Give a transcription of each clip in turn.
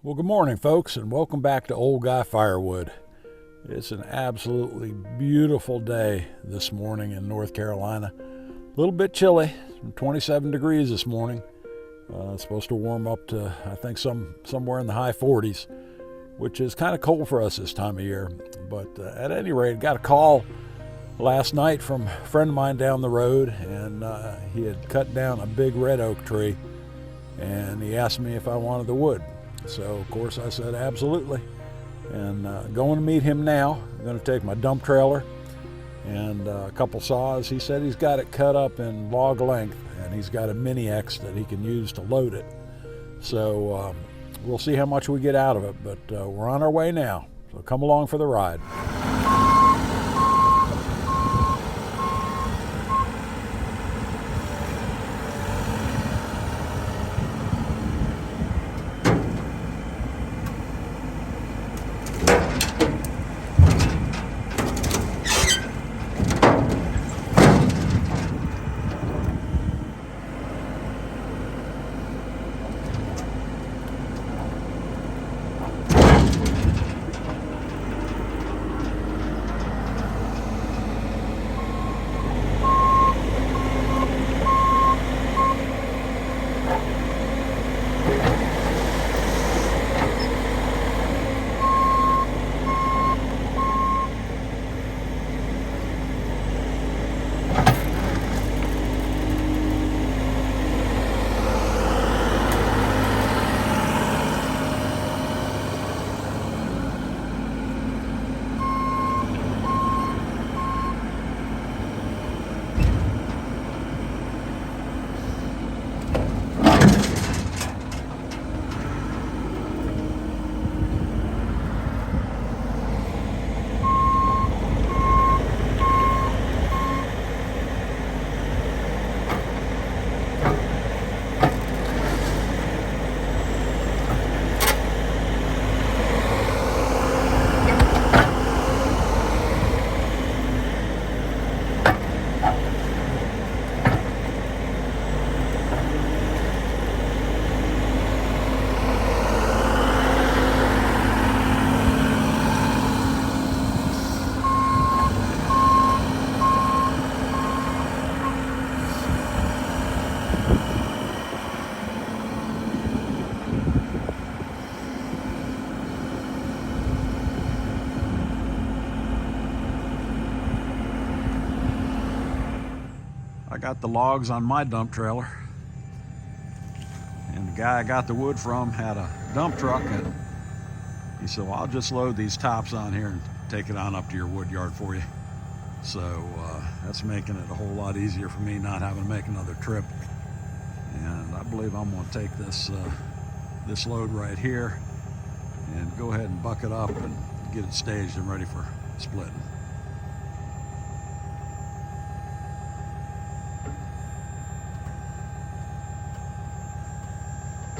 Well, good morning, folks, and welcome back to Old Guy Firewood. It's an absolutely beautiful day this morning in North Carolina. A little bit chilly, 27 degrees this morning. It's supposed to warm up to, I think, somewhere in the high 40s, which is kind of cold for us this time of year. But at any rate, got a call last night from a friend of mine down the road, and he had cut down a big red oak tree, and he asked me if I wanted the wood. So, of course, I said absolutely. And going to meet him now. I'm going to take my dump trailer and a couple saws. He said he's got it cut up in log length, and he's got a mini X that he can use to load it. So we'll see how much we get out of it, but we're on our way now. So come along for the ride. I got the logs on my dump trailer, and the guy I got the wood from had a dump truck, and he said, well, I'll just load these tops on here and take it on up to your wood yard for you. So that's making it a whole lot easier for me, not having to make another trip. And I believe I'm going to take this load right here and go ahead and buck it up and get it staged and ready for splitting.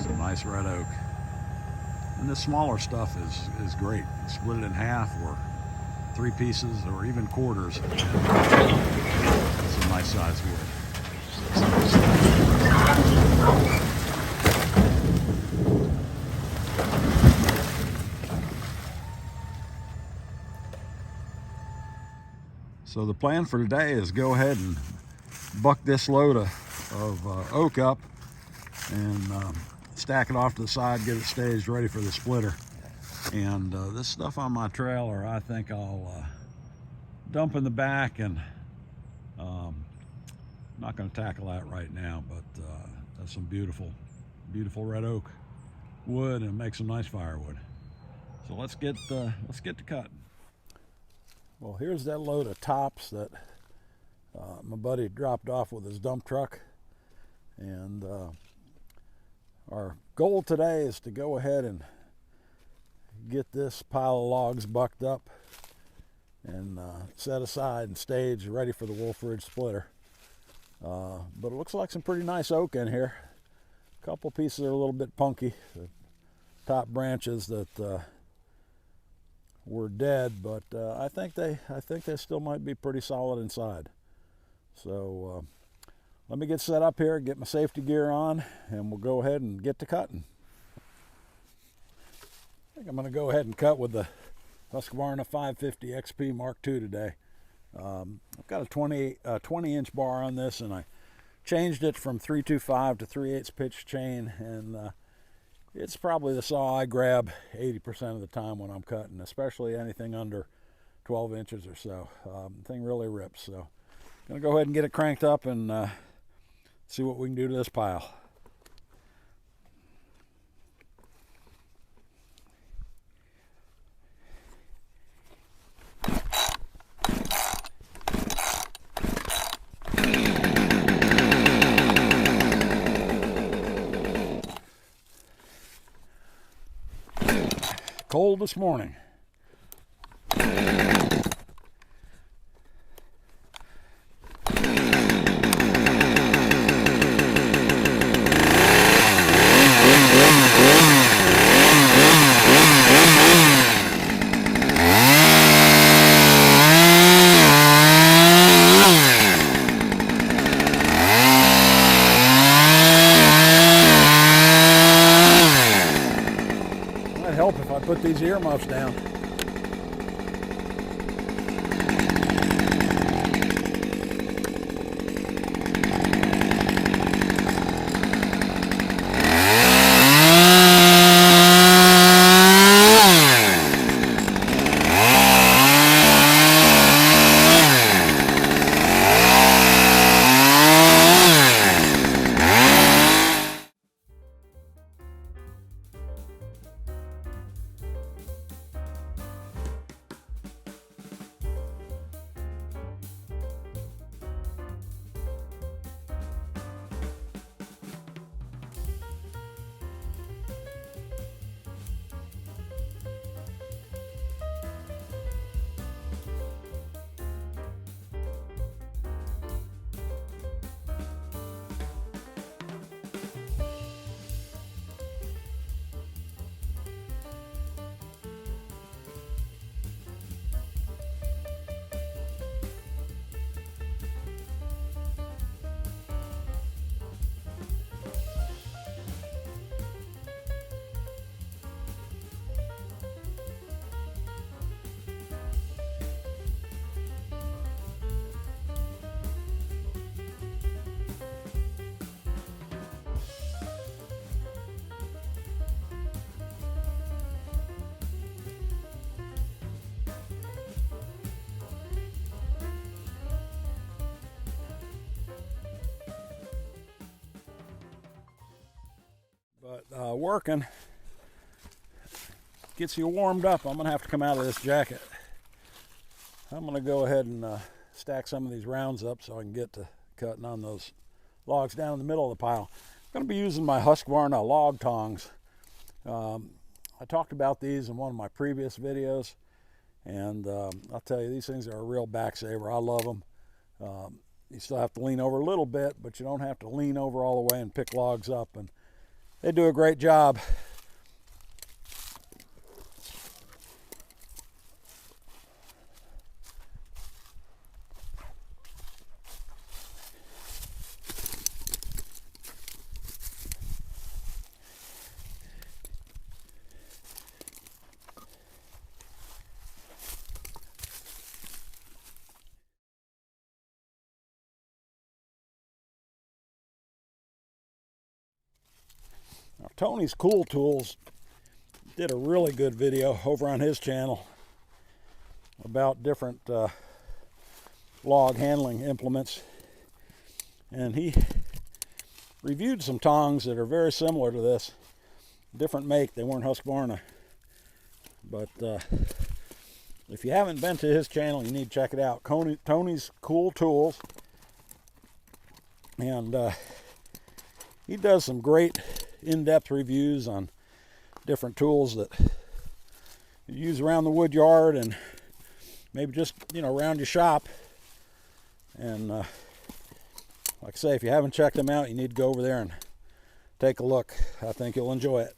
Some nice red oak. And this smaller stuff is great. Split it in half or 3 pieces or even quarters. It's a nice size wood. So the plan for today is go ahead and buck this load of oak up and stack it off to the side, get it staged ready for the splitter. And this stuff on my trailer, I think I'll dump in the back, and not going to tackle that right now, but that's some beautiful red oak wood, and make some nice firewood. So let's get to cutting. Well, here's that load of tops that my buddy dropped off with his dump truck, and our goal today is to go ahead and get this pile of logs bucked up and set aside and staged ready for the Wolf Ridge splitter. But it looks like some pretty nice oak in here. A couple pieces are a little bit punky. The top branches that were dead, but I think they still might be pretty solid inside. So let me get set up here, get my safety gear on, and we'll go ahead and get to cutting. think I'm going to go ahead and cut with the Husqvarna 550 XP Mark II today. I've got a 20-inch bar on this, and I changed it from 325 to 3/8 pitch chain, and it's probably the saw I grab 80% of the time when I'm cutting, especially anything under 12 inches or so. The thing really rips, so I'm going to go ahead and get it cranked up and see what we can do to this pile. Cold this morning. Might help if I put these earmuffs down. But working gets you warmed up. I'm gonna have to come out of this jacket. I'm gonna go ahead and stack some of these rounds up so I can get to cutting on those logs down in the middle of the pile. I'm gonna be using my Husqvarna log tongs. I talked about these in one of my previous videos, and I'll tell you, these things are a real back saver. I love them. You still have to lean over a little bit, but you don't have to lean over all the way and pick logs up, and they do a great job. Now, Tony's Cool Tools did a really good video over on his channel about different log handling implements, and he reviewed some tongs that are very similar to this. Different make, they weren't Husqvarna, but if you haven't been to his channel, you need to check it out. Tony's Cool Tools, and he does some great in-depth reviews on different tools that you use around the wood yard and maybe just, you know, around your shop. And like I say, if you haven't checked them out, you need to go over there and take a look. I think you'll enjoy it.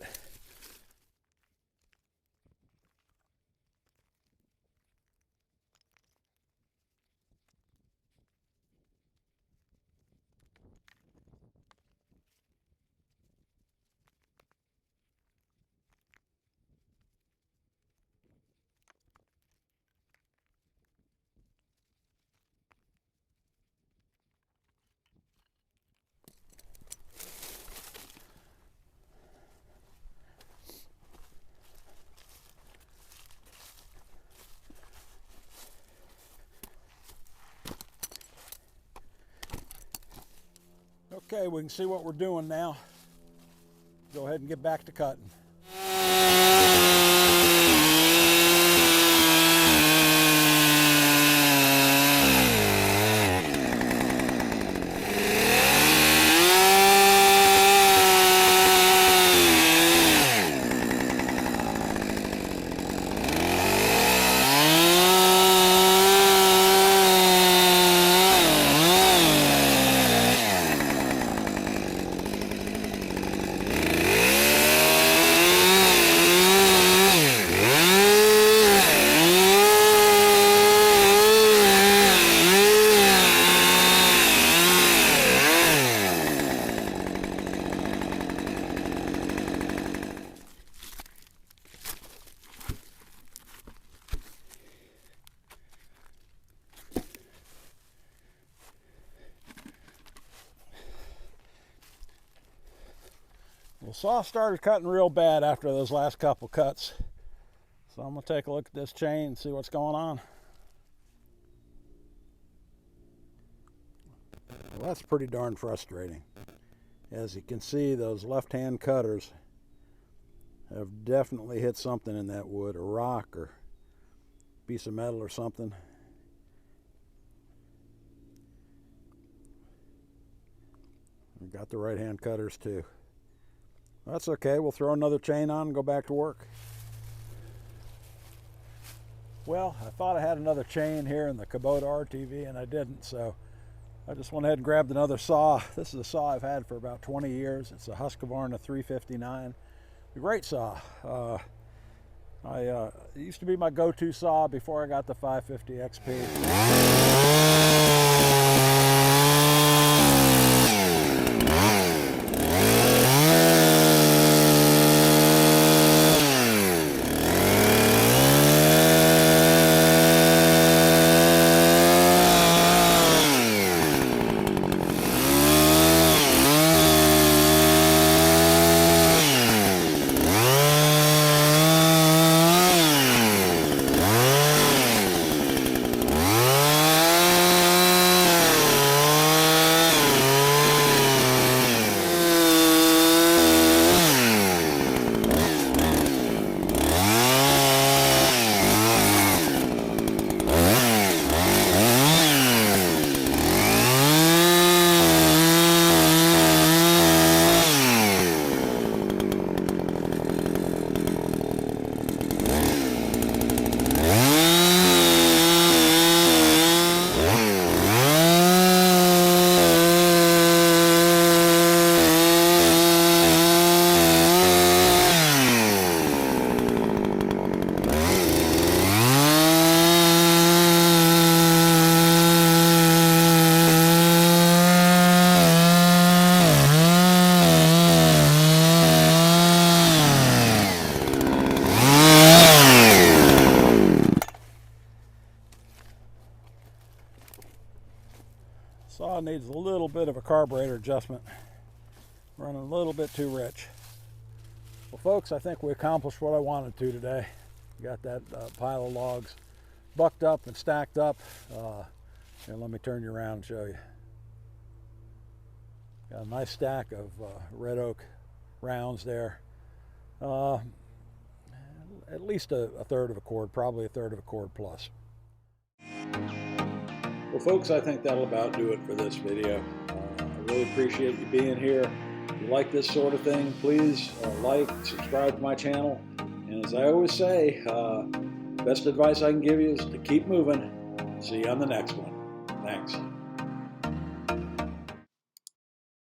Okay, we can see what we're doing now. Go ahead and get back to cutting. The saw started cutting real bad after those last couple cuts. So I'm going to take a look at this chain and see what's going on. Well, that's pretty darn frustrating. As you can see, those left-hand cutters have definitely hit something in that wood, a rock or a piece of metal or something. We've got the right-hand cutters too. That's okay, we'll throw another chain on and go back to work. Well, I thought I had another chain here in the Kubota RTV and I didn't, so I just went ahead and grabbed another saw. This is a saw I've had for about 20 years. It's a Husqvarna 359. A great saw. It used to be my go-to saw before I got the 550 XP. Saw needs a little bit of a carburetor adjustment. Running a little bit too rich. Well folks, I think we accomplished what I wanted to today. Got that pile of logs bucked up and stacked up. And let me turn you around and show you. Got a nice stack of red oak rounds there. At least a third of a cord, probably a third of a cord plus. Well folks, I think that'll about do it for this video. I really appreciate you being here. If you like this sort of thing, please like, subscribe to my channel. And as I always say, best advice I can give you is to keep moving. See you on the next one. Thanks.